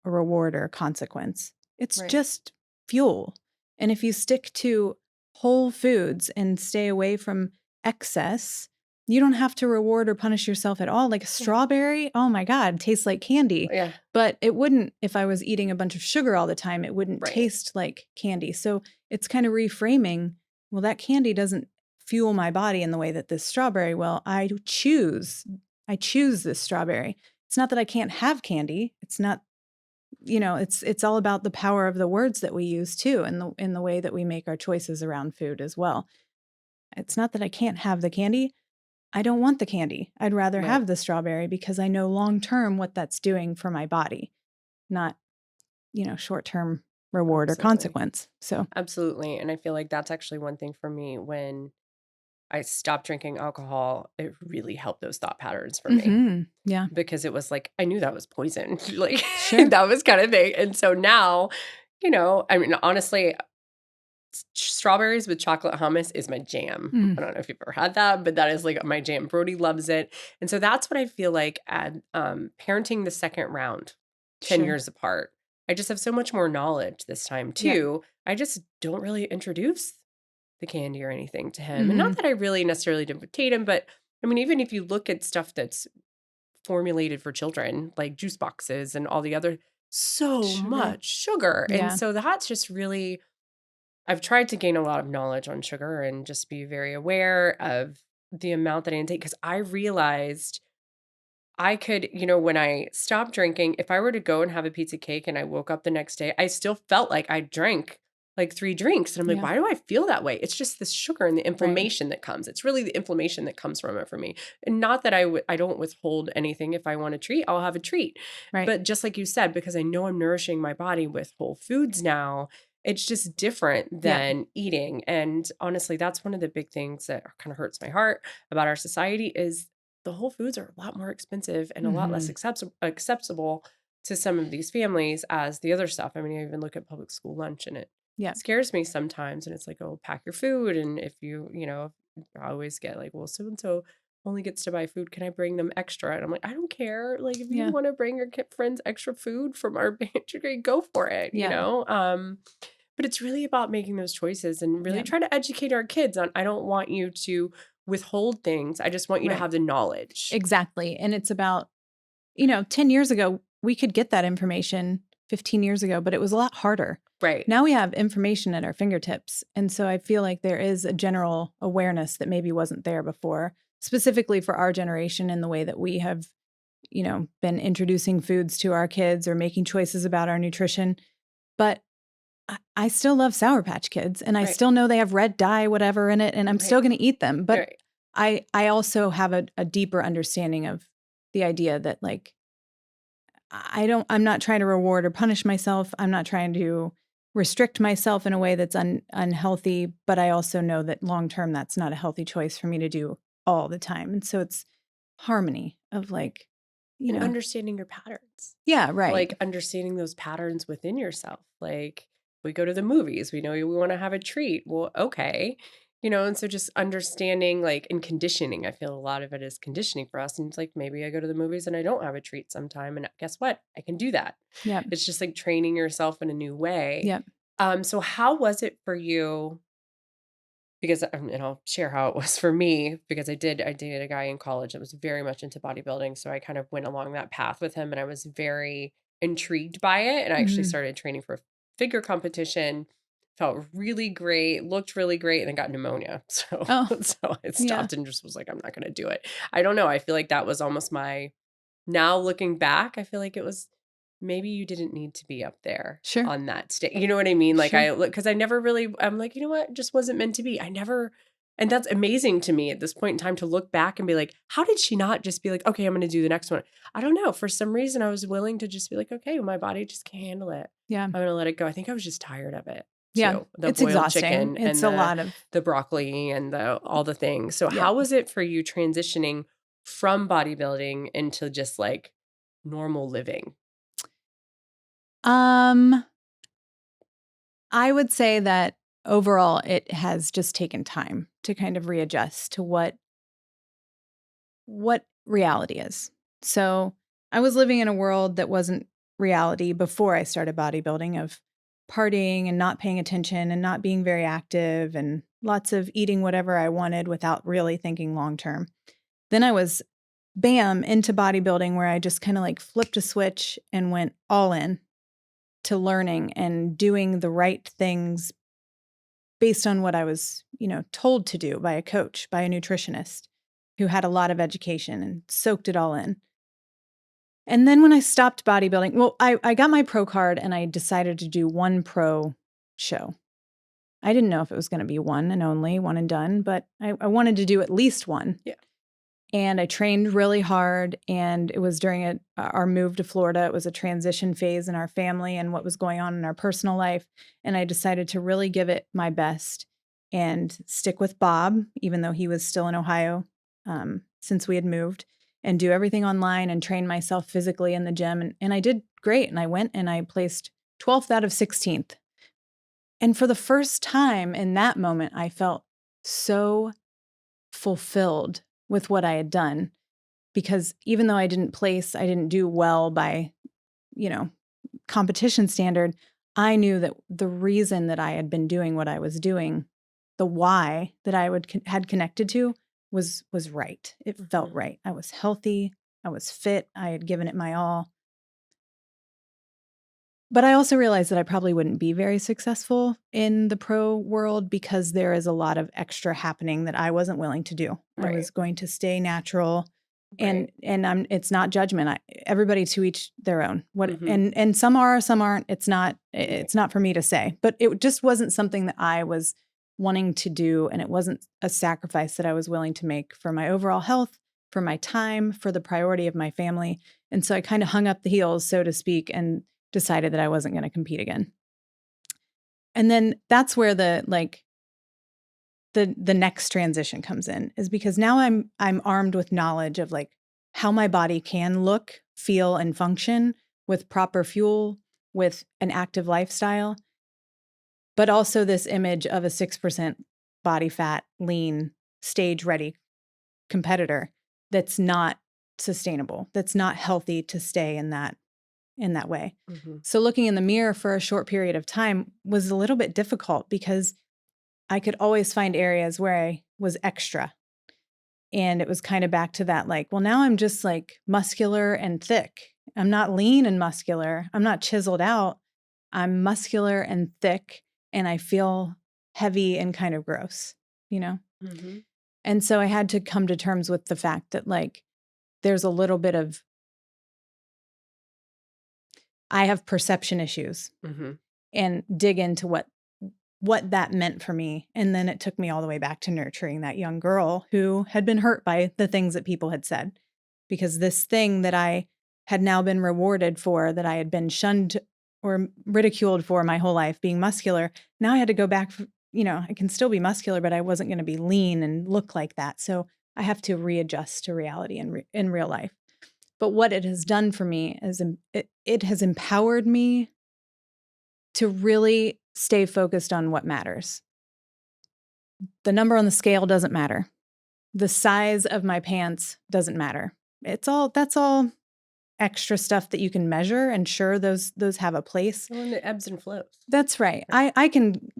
reward or a consequence. It's Right. just fuel. And if you stick to whole foods and stay away from excess, you don't have to reward or punish yourself at all. Like a strawberry, oh my God, tastes like candy. Yeah. But it wouldn't, if I was eating a bunch of sugar all the time, it wouldn't Right. taste like candy. So it's kind of reframing, well, that candy doesn't fuel my body in the way that this strawberry will. I choose this strawberry. It's not that I can't have candy. It's not, it's all about the power of the words that we use too, and in the way that we make our choices around food as well. It's not that I can't have the candy. I don't want the candy. I'd rather Right. have the strawberry because I know long term what that's doing for my body, not, short term reward or Absolutely. consequence. So, Absolutely. And I feel like that's actually one thing for me when I stopped drinking alcohol, it really helped those thought patterns for me. Yeah, Because it was like, I knew that was poison, like, sure. that was kind of thing, and so now, I mean, honestly, strawberries with chocolate hummus is my jam. Mm, I don't know if you've ever had that, but that is, like, my jam. Brody loves it, and so that's what I feel like at, parenting the second round, 10 sure. years apart. I just have so much more knowledge this time Yep. too. I just don't really introduce the candy or anything to him, and not Mhm. that I really necessarily dictate him, but, I mean, even if you look at stuff that's formulated for children, like juice boxes and all the other so Sugar. much sugar. And Yeah. so that's just really I've tried to gain a lot of knowledge on sugar and just be very aware of the amount that I intake because I realized I could, when I stopped drinking, if I were to go and have a pizza cake and I woke up the next day, I still felt like I drank like 3 drinks. And I'm like, Yeah. why do I feel that way? It's just the sugar and the Right. inflammation that comes. It's really the inflammation that comes from it for me. And not that I don't withhold anything. If I want a treat, I'll have a treat. Right. But just like you said, because I know I'm nourishing my body with whole foods now, it's just different Yeah. than eating. And honestly, that's one of the big things that kind of hurts my heart about our society is the whole foods are a lot more expensive and a lot less Mhm. acceptable to some of these families as the other stuff. I mean, I even look at public school lunch and it Yeah. scares me sometimes. And it's like, oh, pack your food. And if I always get like, well, so and so only gets to buy food. Can I bring them extra? And I'm like, I don't care. Like, if you Yeah. want to bring your friends extra food from our pantry, go for it, Yeah. But it's really about making those choices and really Yeah. try to educate our kids on I don't want you to withhold things. I just want you to Right. have the knowledge. Exactly. And it's about, 10 years ago, we could get that information 15 years ago, but it was a lot harder. Right. Now we have information at our fingertips. And so I feel like there is a general awareness that maybe wasn't there before, specifically for our generation and the way that we have, been introducing foods to our kids or making choices about our nutrition. But I still love Sour Patch Kids and I Right. still know they have red dye, whatever in it, and I'm Right. still going to eat them. But Right. I also have a deeper understanding of the idea that like I'm not trying to reward or punish myself. I'm not trying to restrict myself in a way that's unhealthy, but I also know that long term, that's not a healthy choice for me to do all the time. And so it's harmony of like, And understanding your patterns. Yeah, right. Like understanding those patterns within yourself. Like we go to the movies, we know we want to have a treat. Well, okay. And so just understanding like and conditioning. I feel a lot of it is conditioning for us. And it's like maybe I go to the movies and I don't have a treat sometime. And guess what? I can do that. Yeah. It's just like training yourself in a new way. Yeah. So how was it for you? Because and I'll share how it was for me because I dated a guy in college that was very much into bodybuilding, so I kind of went along that path with him, and I was very intrigued by it, and I actually Mhm. started training for a figure competition, felt really great, looked really great, and then got pneumonia. So Oh, so I yeah. stopped and just was like, I'm not gonna do it. I don't know. I feel like that was almost my now looking back, I feel like it was maybe you didn't need to be up there Sure. on that stage. You know what I mean? Like Sure. because I never really, I'm like, you know what? It just wasn't meant to be. And that's amazing to me at this point in time to look back and be like, how did she not just be like, okay, I'm going to do the next one? I don't know. For some reason, I was willing to just be like, okay, well, my body just can't handle it. Yeah. I'm going to let it go. I think I was just tired of it Yeah. too. The It's boiled exhausting. chicken It's and a lot of, the broccoli and all the things. So yeah. how was it for you transitioning from bodybuilding into just like normal living? I would say that overall it has just taken time to kind of readjust to what reality is. So I was living in a world that wasn't reality before I started bodybuilding, of partying and not paying attention and not being very active and lots of eating whatever I wanted without really thinking long term. Then I was bam into bodybuilding, where I just kind of like flipped a switch and went all in to learning and doing the right things based on what I was, told to do by a coach, by a nutritionist who had a lot of education and soaked it all in. And then when I stopped bodybuilding, well, I got my pro card and I decided to do one pro show. I didn't know if it was going to be one and only, one and done, but I wanted to do at least one. Yeah. And I trained really hard, and it was during our move to Florida. It was a transition phase in our family and what was going on in our personal life. And I decided to really give it my best and stick with Bob, even though he was still in Ohio, since we had moved, and do everything online and train myself physically in the gym. And I did great. And I went and I placed 12th out of 16th. And for the first time in that moment, I felt so fulfilled with what I had done, because even though I didn't do well by, competition standard, I knew that the reason that I had been doing what I was doing, the why that I had connected to was right. It felt right. I was healthy. I was fit. I had given it my all. But I also realized that I probably wouldn't be very successful in the pro world because there is a lot of extra happening that I wasn't willing to do. I was going to stay natural, and it's not judgment. Everybody to each their own. And some are, some aren't. It's not for me to say. But it just wasn't something that I was wanting to do, and it wasn't a sacrifice that I was willing to make for my overall health, for my time, for the priority of my family. And so I kind of hung up the heels, so to speak, and decided that I wasn't going to compete again. And then that's where the next transition comes in, is because now I'm armed with knowledge of like how my body can look, feel, and function with proper fuel, with an active lifestyle, but also this image of a 6% body fat, lean, stage ready competitor that's not sustainable, that's not healthy to stay in that way. So looking in the mirror for a short period of time was a little bit difficult, because I could always find areas where I was extra. And it was kind of back to that, like, well, now I'm just like muscular and thick. I'm not lean and muscular. I'm not chiseled out. I'm muscular and thick, and I feel heavy and kind of gross, And so I had to come to terms with the fact that like there's a little bit of, I have perception issues, and dig into what that meant for me. And then it took me all the way back to nurturing that young girl who had been hurt by the things that people had said, because this thing that I had now been rewarded for, that I had been shunned or ridiculed for my whole life, being muscular. Now I had to go back, I can still be muscular, but I wasn't going to be lean and look like that. So I have to readjust to reality in real life. But what it has done for me is it has empowered me to really stay focused on what matters. The number on the scale doesn't matter. The size of my pants doesn't matter. That's all extra stuff that you can measure, and sure, those have a place. Well, and it ebbs and flows. That's right. I can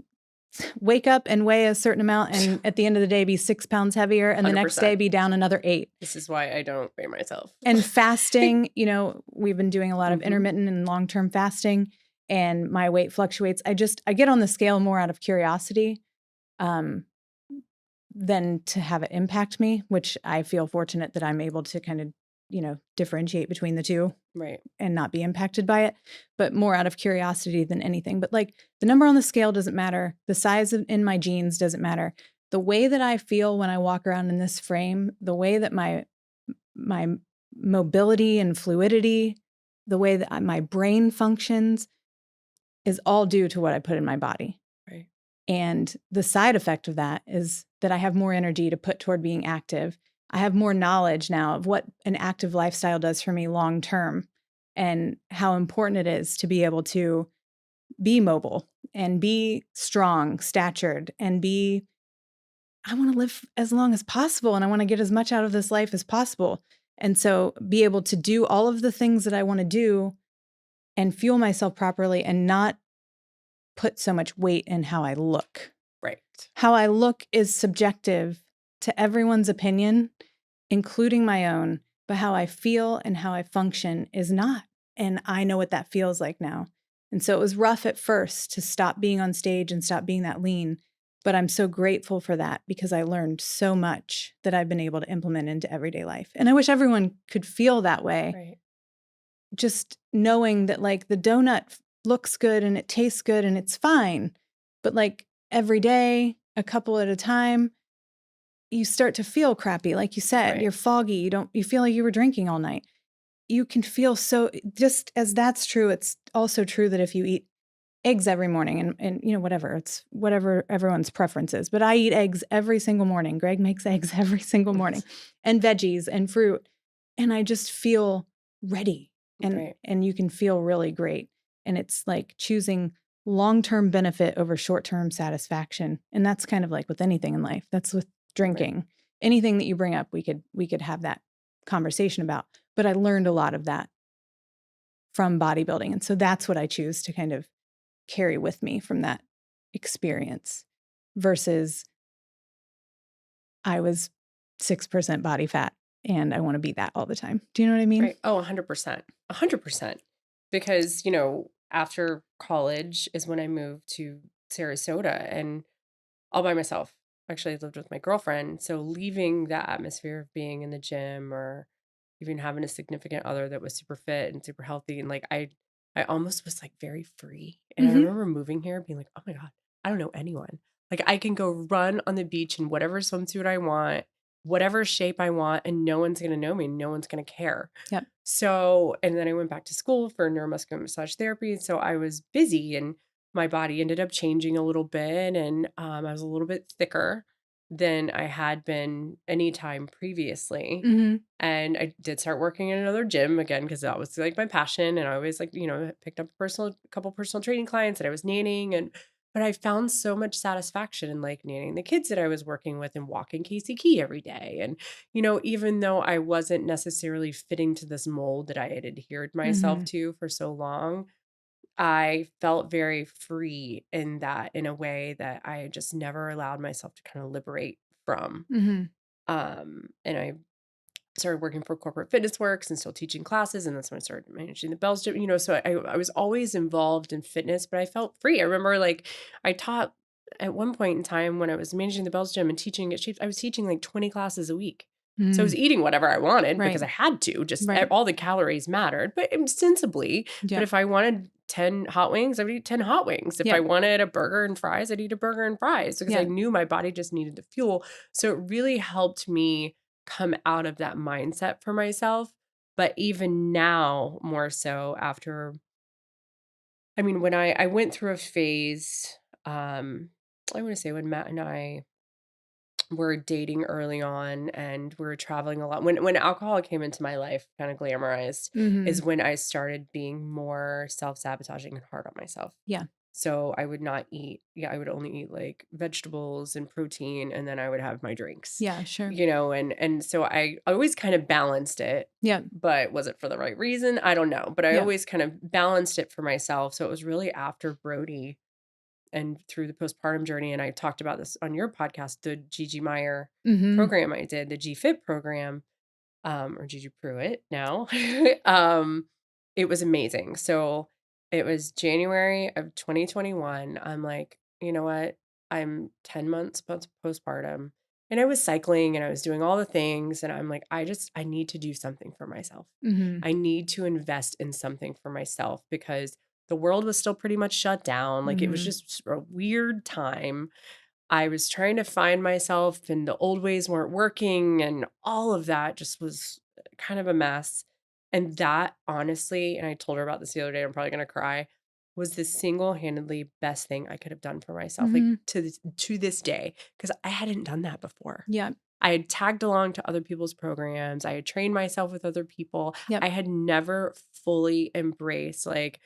wake up and weigh a certain amount and at the end of the day be 6 pounds heavier and the next day 100%. be down another 8. This is why I don't weigh myself. And fasting, we've been doing a lot of intermittent and long-term fasting, and my weight fluctuates. I get on the scale more out of curiosity than to have it impact me, which I feel fortunate that I'm able to kind of, differentiate between the two. Right. And not be impacted by it, but more out of curiosity than anything. But like, the number on the scale doesn't matter. The size in my jeans doesn't matter. The way that I feel when I walk around in this frame, the way that my mobility and fluidity, the way that my brain functions is all due to what I put in my body. Right. And the side effect of that is that I have more energy to put toward being active. I have more knowledge now of what an active lifestyle does for me long term, and how important it is to be able to be mobile and be strong, statured, and I want to live as long as possible, and I want to get as much out of this life as possible. And so be able to do all of the things that I want to do and fuel myself properly and not put so much weight in how I look. Right. How I look is subjective to everyone's opinion, including my own, but how I feel and how I function is not. And I know what that feels like now. And so it was rough at first to stop being on stage and stop being that lean, but I'm so grateful for that because I learned so much that I've been able to implement into everyday life. And I wish everyone could feel that way. Right. Just knowing that like the donut looks good and it tastes good and it's fine, but like every day, a couple at a time, you start to feel crappy. Like you said, Right. You're foggy. You feel like you were drinking all night. You can feel so, just as that's true, it's also true that if you eat eggs every morning and it's whatever everyone's preference is, but I eat eggs every single morning. Greg makes eggs every single morning and veggies and fruit. And I just feel ready and you can feel really great. And it's like choosing long-term benefit over short-term satisfaction. And that's kind of like with anything in life. That's with drinking. Right. Anything that you bring up, we could have that conversation about. But I learned a lot of that from bodybuilding. And so that's what I choose to kind of carry with me from that experience versus I was 6% body fat and I want to be that all the time. Do you know what I mean? Right. Oh, 100%. 100%. Because, after college is when I moved to Sarasota and all by myself. Actually, I lived with my girlfriend. So leaving that atmosphere of being in the gym or even having a significant other that was super fit and super healthy. And like, I almost was like very free. And I remember moving here being like, oh my God, I don't know anyone. Like I can go run on the beach in whatever swimsuit I want, whatever shape I want, and no one's going to know me. No one's going to care. Yep. So, and then I went back to school for neuromuscular massage therapy. So I was busy and my body ended up changing a little bit. And I was a little bit thicker than I had been any time previously. And I did start working in another gym again, because that was like my passion. And I always like, picked up a couple personal training clients that I was nannying. But I found so much satisfaction in like nannying the kids that I was working with and walking Casey Key every day. And, even though I wasn't necessarily fitting to this mold that I had adhered myself to for so long, I felt very free in a way that I just never allowed myself to kind of liberate from. And I started working for Corporate Fitness Works and still teaching classes. And that's when I started managing the Bell's Gym, so I was always involved in fitness, but I felt free. I remember like I taught at one point in time when I was managing the Bell's Gym and teaching at Shapes, I was teaching like 20 classes a week. So I was eating whatever I wanted because I had to, just all the calories mattered, but sensibly. But if I wanted 10 hot wings, I would eat 10 hot wings. If I wanted a burger and fries, I'd eat a burger and fries because I knew my body just needed the fuel. So it really helped me come out of that mindset for myself But even now, more so after, I mean, when I went through a phase, I want to say when Matt and I were dating early on and we were traveling a lot. When alcohol came into my life, kind of glamorized, Mhm. is when I started being more self-sabotaging and hard on myself. Yeah. So I would not eat, yeah, I would only eat like vegetables and protein, and then I would have my drinks, Yeah, sure. and so I always kind of balanced it, Yeah. but was it for the right reason? I don't know. But I Yeah. always kind of balanced it for myself. So it was really after Brody and through the postpartum journey, and I talked about this on your podcast, the Gigi Meyer Mhm. program I did, the G-Fit program, or Gigi Pruitt now. It was amazing. So it was January of 2021. I'm like, you know what? I'm 10 months postpartum. And I was cycling and I was doing all the things. And I'm like, I need to do something for myself. Mhm. I need to invest in something for myself because the world was still pretty much shut down. Like it was Mhm. just a weird time. I was trying to find myself and the old ways weren't working and all of that just was kind of a mess. And that honestly, and I told her about this the other day, I'm probably gonna cry, was the single-handedly best thing I could have done for myself, like Mhm. to this day, because I hadn't done that before. Yeah. I had tagged along to other people's programs. I had trained myself with other people. Yep. I had never fully embraced like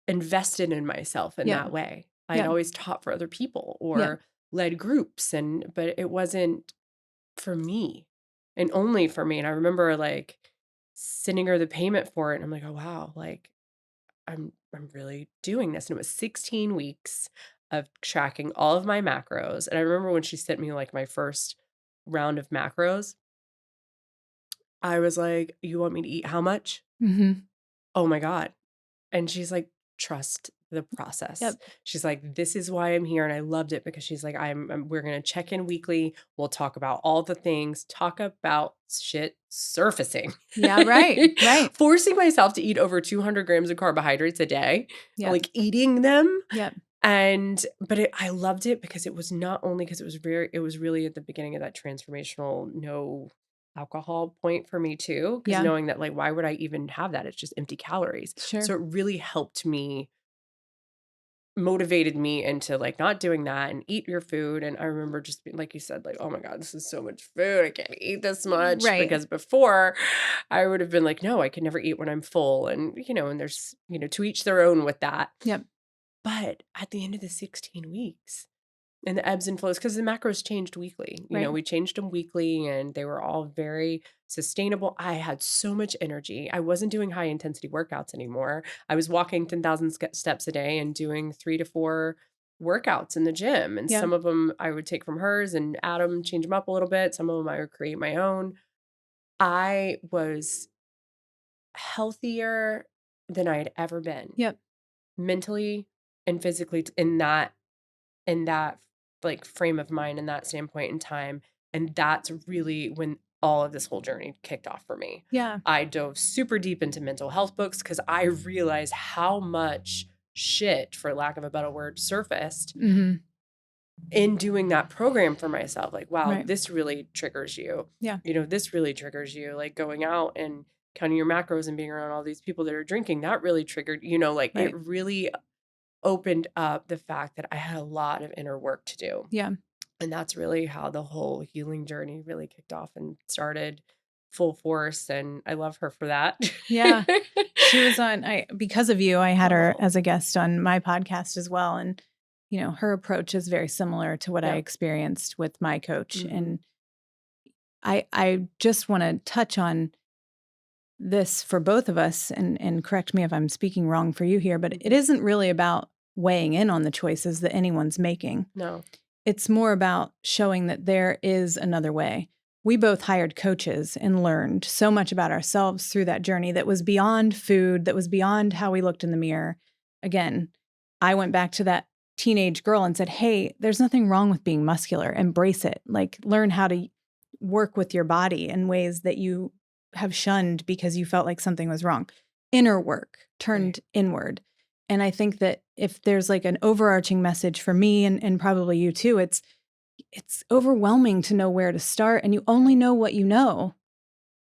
invested in myself in Yep. that way. I'd Yep. always taught for other people Yep. or led groups but it wasn't for me and only for me. And I remember like sending her the payment for it and I'm like, "Oh wow, like I'm really doing this." And it was 16 weeks of tracking all of my macros. And I remember when she sent me like my first round of macros, I was like, "You want me to eat how much?" Mhm. Oh my God. And she's like, "Trust the process." Yep. She's like, "This is why I'm here." And I loved it because she's like, we're going to check in weekly. We'll talk about all the things, talk about shit surfacing, Yeah, right. Right. forcing myself to eat over 200 grams of carbohydrates a day, Yep. like eating them. Yep. I loved it because it was not only because it was really at the beginning of that transformational no alcohol point for me too. Cause Yeah. knowing that like, why would I even have that? It's just empty calories. Sure. So it really helped me, motivated me into like not doing that and eat your food. And I remember just being, like you said, like, oh my God, this is so much food. I can't eat this much. Right. Because before I would have been like, no, I can never eat when I'm full. And, and there's, to each their own with that. Yep. But at the end of the 16 weeks, and the ebbs and flows, because the macros changed weekly. Right. We changed them weekly and they were all very sustainable. I had so much energy. I wasn't doing high intensity workouts anymore. I was walking 10,000 steps a day and doing 3 to 4 workouts in the gym. And Yep. some of them I would take from hers and add them, change them up a little bit. Some of them I would create my own. I was healthier than I had ever been, Yep. mentally and physically, in that like frame of mind in that standpoint in time. And that's really when all of this whole journey kicked off for me. Yeah. I dove super deep into mental health books because I realized how much shit, for lack of a better word, surfaced Mhm. in doing that program for myself. Like, wow, Right. this really triggers you. Yeah. This really triggers you. Like going out and counting your macros and being around all these people that are drinking, that really triggered, like it Right. really opened up the fact that I had a lot of inner work to do. Yeah. And that's really how the whole healing journey really kicked off and started full force. And I love her for that. Yeah. She was on because of you, I had her Oh, as a guest on my podcast as well. And, her approach is very similar to what I yeah. experienced with my coach. Hmm. And I just want to touch on this for both of us and correct me if I'm speaking wrong for you here, but it isn't really about weighing in on the choices that anyone's making. No. It's more about showing that there is another way. We both hired coaches and learned so much about ourselves through that journey that was beyond food, that was beyond how we looked in the mirror. Again, I went back to that teenage girl and said, "Hey, there's nothing wrong with being muscular. Embrace it. Like, learn how to work with your body in ways that you have shunned because you felt like something was wrong." Inner work turned Right. inward. And I think that if there's like an overarching message for me and probably you too, it's overwhelming to know where to start and you only know what you know.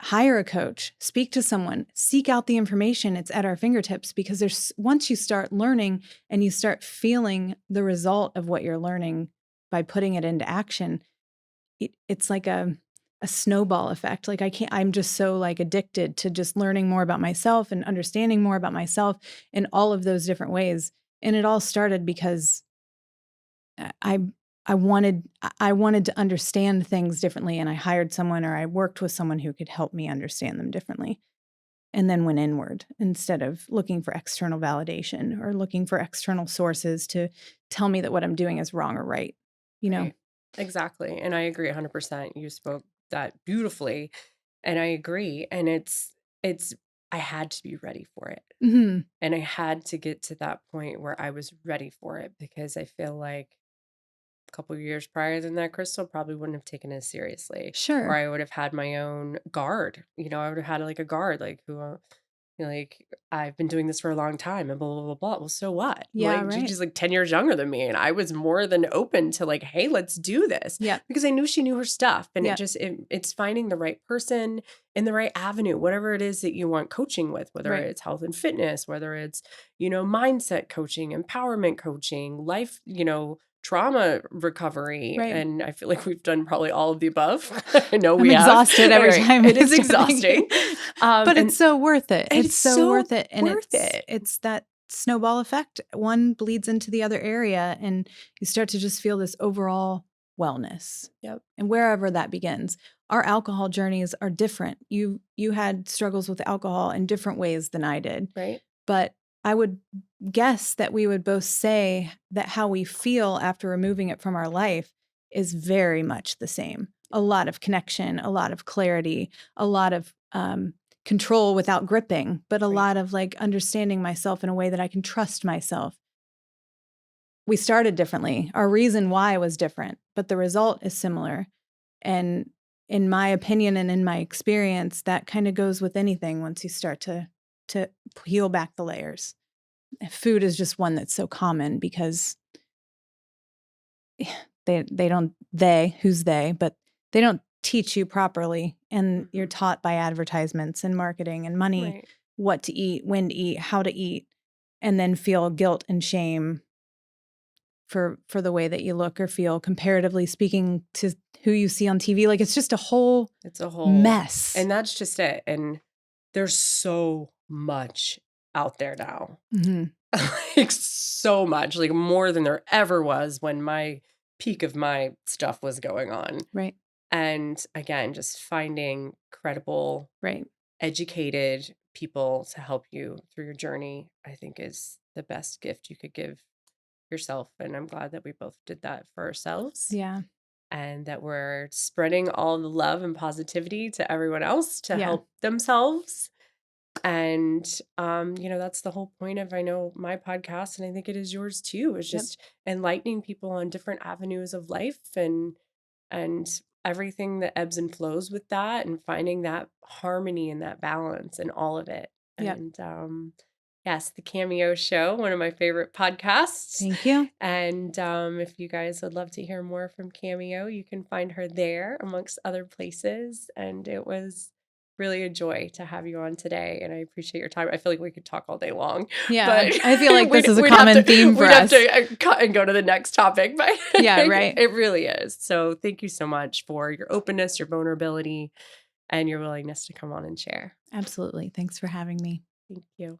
hire a coach, speak to someone, seek out the information. It's at our fingertips because once you start learning and you start feeling the result of what you're learning by putting it into action, it's like a snowball effect. Like I'm just so like addicted to just learning more about myself and understanding more about myself in all of those different ways. And it all started because I wanted to understand things differently, and I hired someone, or I worked with someone who could help me understand them differently, and then went inward instead of looking for external validation or looking for external sources to tell me that what I'm doing is wrong or right. You know? Right. Exactly. And I agree 100%. You spoke that beautifully. And I agree. And I had to be ready for it. Mm-hmm. And I had to get to that point where I was ready for it, because I feel like a couple of years prior than that, Crystal probably wouldn't have taken it seriously. Or Sure. I would have had my own guard. I would have had like a guard, like like, I've been doing this for a long time and blah, blah, blah, blah. Well, so what? Yeah, Like, right. Gigi's like 10 years younger than me. And I was more than open to like, hey, let's do this. Yeah. Because I knew she knew her stuff. And Yeah. it's finding the right person in the right avenue, whatever it is that you want coaching with, whether Right. it's health and fitness, whether it's, mindset coaching, empowerment coaching, life, trauma recovery. Right. And I feel like we've done probably all of the above. I know I'm we have. exhausted every Anyway, time. it is it's starting. exhausting. But And it's so worth it. It's so worth it. And worth it. it's that snowball effect. One bleeds into the other area, and you start to just feel this overall wellness. Yep. And wherever that begins. Our alcohol journeys are different. You had struggles with alcohol in different ways than I did. Right. But I would guess that we would both say that how we feel after removing it from our life is very much the same. A lot of connection, a lot of clarity, a lot of control without gripping, but a lot of like understanding myself in a way that I can trust myself. We started differently. Our reason why was different, but the result is similar. And in my opinion and in my experience, that kind of goes with anything once you start to peel back the layers. Food is just one that's so common because who's they, but they don't teach you properly. And you're taught by advertisements and marketing and money what to eat, when to eat, how to eat, and then feel guilt and shame for the way that you look or feel comparatively speaking to who you see on TV. Like it's a whole mess. And that's just it. And there's so much out there now. Mm-hmm. Like so much, like more than there ever was when my peak of my stuff was going on. Right. And again, just finding credible, educated people to help you through your journey, I think is the best gift you could give yourself. And I'm glad that we both did that for ourselves. Yeah. And that we're spreading all the love and positivity to everyone else to help themselves. And, that's the whole point of, I know, my podcast, and I think it is yours too, is just enlightening people on different avenues of life and everything that ebbs and flows with that, and finding that harmony and that balance in all of it. And, yes, the Cameo Show, one of my favorite podcasts. Thank you. And if you guys would love to hear more from Cameo, you can find her there amongst other places. And it was really a joy to have you on today, and I appreciate your time. I feel like we could talk all day long. Yeah, but I feel like this is a common theme for us. We'd have to cut and go to the next topic, but yeah, right. It really is. So thank you so much for your openness, your vulnerability, and your willingness to come on and share. Absolutely. Thanks for having me. Thank you.